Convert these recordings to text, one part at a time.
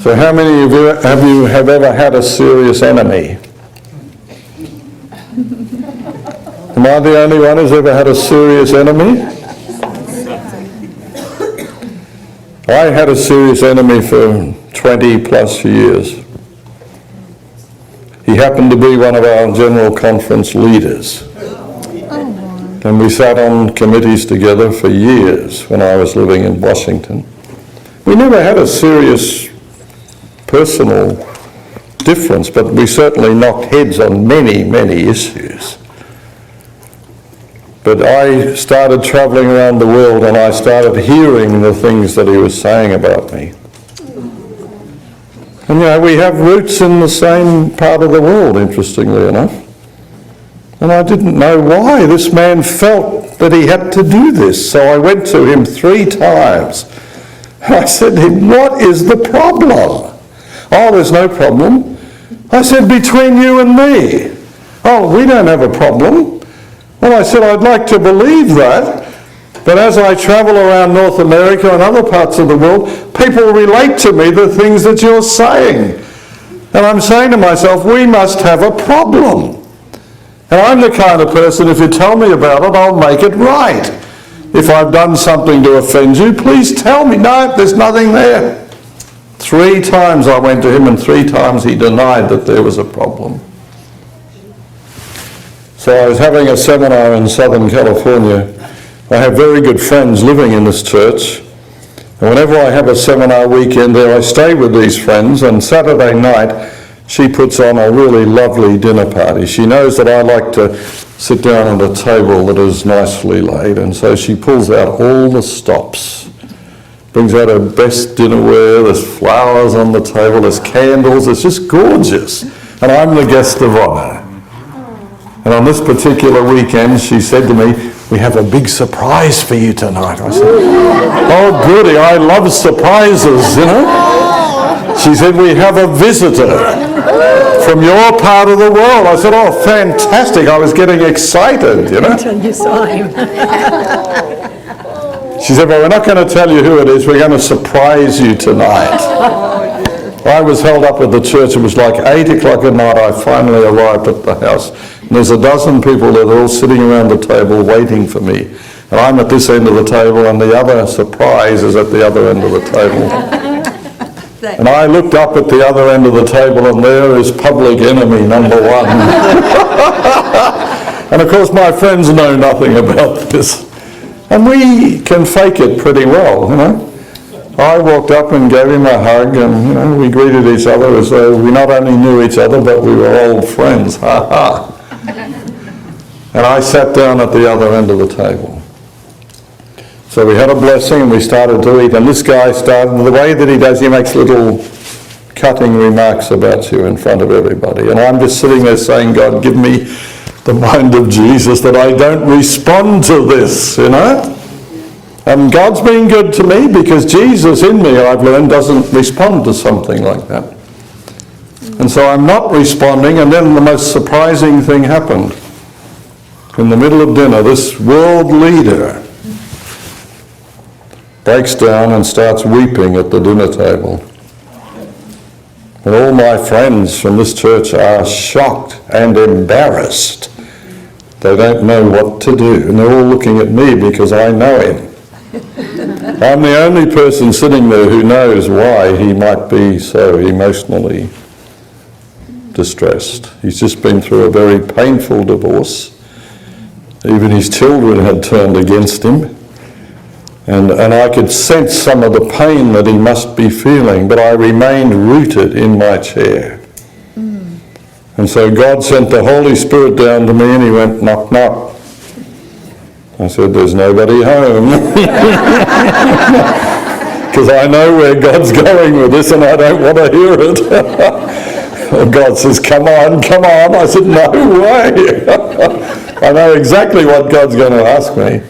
So how many of you have ever had a serious enemy? Am I the only one who's ever had a serious enemy? I had a serious enemy for 20 plus years. He happened to be one of our General Conference leaders. And we sat on committees together for years when I was living in Washington. We never had a serious personal difference, but we certainly knocked heads on many, many issues. But I started travelling around the world and I started hearing the things that he was saying about me. And we have roots in the same part of the world, interestingly enough. And I didn't know why this man felt that he had to do this. So I went to him 3 times. I said to him, what is the problem? Oh, there's no problem. I said, between you and me. Oh, we don't have a problem. Well, I said, I'd like to believe that. But as I travel around North America and other parts of the world, people relate to me the things that you're saying. And I'm saying to myself, we must have a problem. And I'm the kind of person, if you tell me about it, I'll make it right. If I've done something to offend you, please tell me. No, there's nothing there. 3 times I went to him and 3 times he denied that there was a problem. So I was having a seminar in Southern California. I have very good friends living in this church. And whenever I have a seminar weekend there, I stay with these friends. And Saturday night, she puts on a really lovely dinner party. She knows that I like to sit down at a table that is nicely laid. And so she pulls out all the stops. Brings out her best dinnerware. There's flowers on the table. There's candles. It's just gorgeous. And I'm the guest of honour. And on this particular weekend, she said to me, we have a big surprise for you tonight. I said, oh goody, I love surprises, She said, we have a visitor from your part of the world. I said, oh, fantastic. I was getting excited, Until you saw him. She said, well, we're not going to tell you who it is. We're going to surprise you tonight. I was held up at the church. It was like 8 o'clock at night. I finally arrived at the house. And there's a dozen people that are all sitting around the table waiting for me. And I'm at this end of the table and the other surprise is at the other end of the table. And I looked up at the other end of the table and there is public enemy number 1. And of course my friends know nothing about this. And we can fake it pretty well, I walked up and gave him a hug and, we greeted each other as though we not only knew each other, but we were old friends. Ha ha. And I sat down at the other end of the table. So we had a blessing and we started to eat. And this guy started, the way that he does, he makes little cutting remarks about you in front of everybody. And I'm just sitting there saying, God, give me the mind of Jesus that I don't respond to this, And God's been good to me because Jesus in me, I've learned, doesn't respond to something like that. And so I'm not responding, and then the most surprising thing happened. In the middle of dinner, this world leader breaks down and starts weeping at the dinner table. And all my friends from this church are shocked and embarrassed. They don't know what to do, and they're all looking at me because I know him. I'm the only person sitting there who knows why he might be so emotionally distressed. He's just been through a very painful divorce. Even his children had turned against him. And I could sense some of the pain that he must be feeling, but I remained rooted in my chair. And so God sent the Holy Spirit down to me and he went, knock, knock. I said, there's nobody home. Because I know where God's going with this and I don't want to hear it. And God says, come on, come on. I said, no way. I know exactly what God's going to ask me.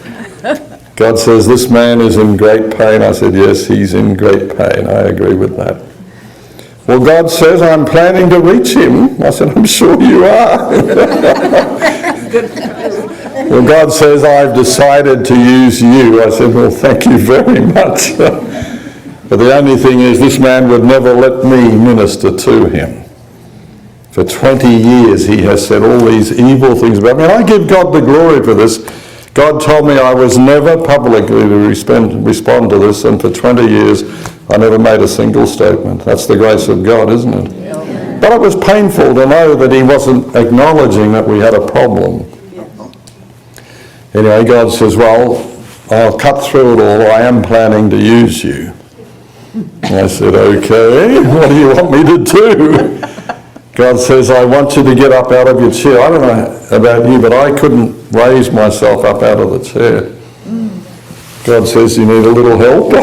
God says, this man is in great pain. I said, yes, he's in great pain. I agree with that. Well, God says, I'm planning to reach him. I said, I'm sure you are. Well, God says, I've decided to use you. I said, well, thank you very much. But But the only thing is, this man would never let me minister to him. For 20 years he has said all these evil things about me. And I give God the glory for this. God told me I was never publicly to respond to this, and for 20 years I never made a single statement. That's the grace of God, isn't it? Yeah. But it was painful to know that he wasn't acknowledging that we had a problem. Anyway, God says, well, I'll cut through it all. I am planning to use you. I said, okay, what do you want me to do? God says, I want you to get up out of your chair. I don't know about you, but I couldn't raise myself up out of the chair. God says, you need a little help?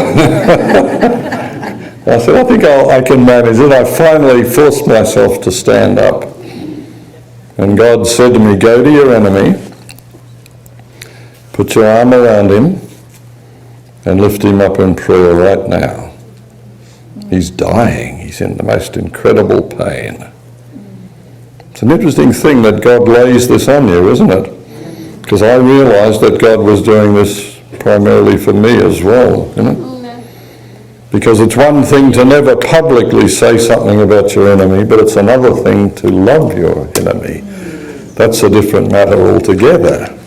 I said, I think I can manage it. I finally forced myself to stand up. And God said to me, go to your enemy, put your arm around him, and lift him up in prayer right now. He's dying. He's in the most incredible pain. It's an interesting thing that God lays this on you, isn't it? Because I realised that God was doing this primarily for me as well, you know. Because it's one thing to never publicly say something about your enemy, but it's another thing to love your enemy. That's a different matter altogether.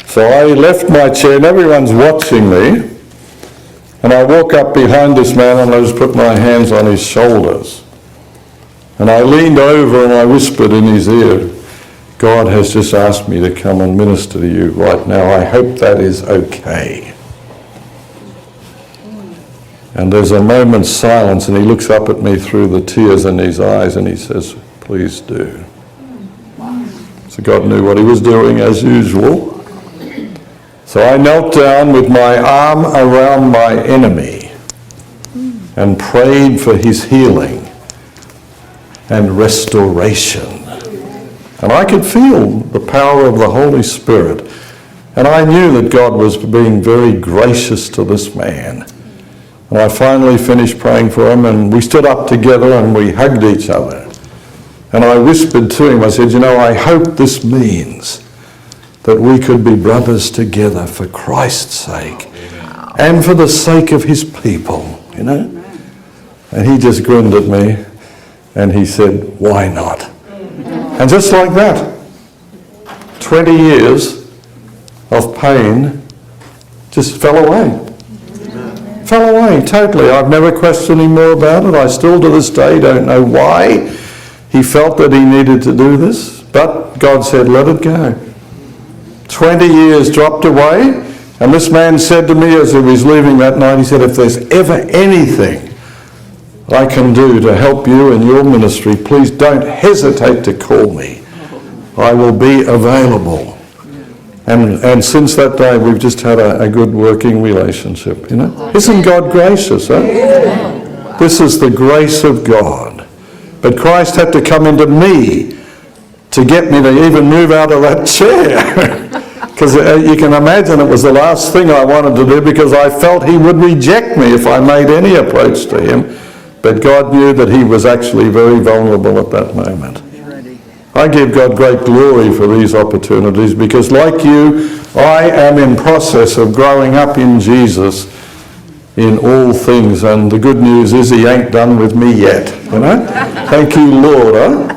So I left my chair and everyone's watching me. And I walk up behind this man and I just put my hands on his shoulders. And I leaned over and I whispered in his ear, God has just asked me to come and minister to you right now. I hope that is okay. And there's a moment's silence and he looks up at me through the tears in his eyes and he says, please do. So God knew what he was doing as usual. So I knelt down with my arm around my enemy and prayed for his healing and restoration. And I could feel the power of the Holy Spirit. And I knew that God was being very gracious to this man. And I finally finished praying for him and we stood up together and we hugged each other. And I whispered to him, I said, you know, I hope this means that we could be brothers together for Christ's sake and for the sake of his people, you know. And he just grinned at me and he said, why not? And just like that, 20 years of pain just fell away. Fell away totally. I've never questioned him more about it. I still to this day don't know why he felt that he needed to do this, but God said, let it go. 20 years dropped away, and this man said to me as he was leaving that night, he said, if there's ever anything I can do to help you in your ministry, please don't hesitate to call me. I will be available. And since that day, we've just had a good working relationship, you know. Isn't God gracious, huh? This is the grace of God. But Christ had to come into me to get me to even move out of that chair. Because you can imagine it was the last thing I wanted to do because I felt he would reject me if I made any approach to him. But God knew that he was actually very vulnerable at that moment. I give God great glory for these opportunities because like you, I am in process of growing up in Jesus in all things. And the good news is he ain't done with me yet, you know. Thank you, Lord. Huh?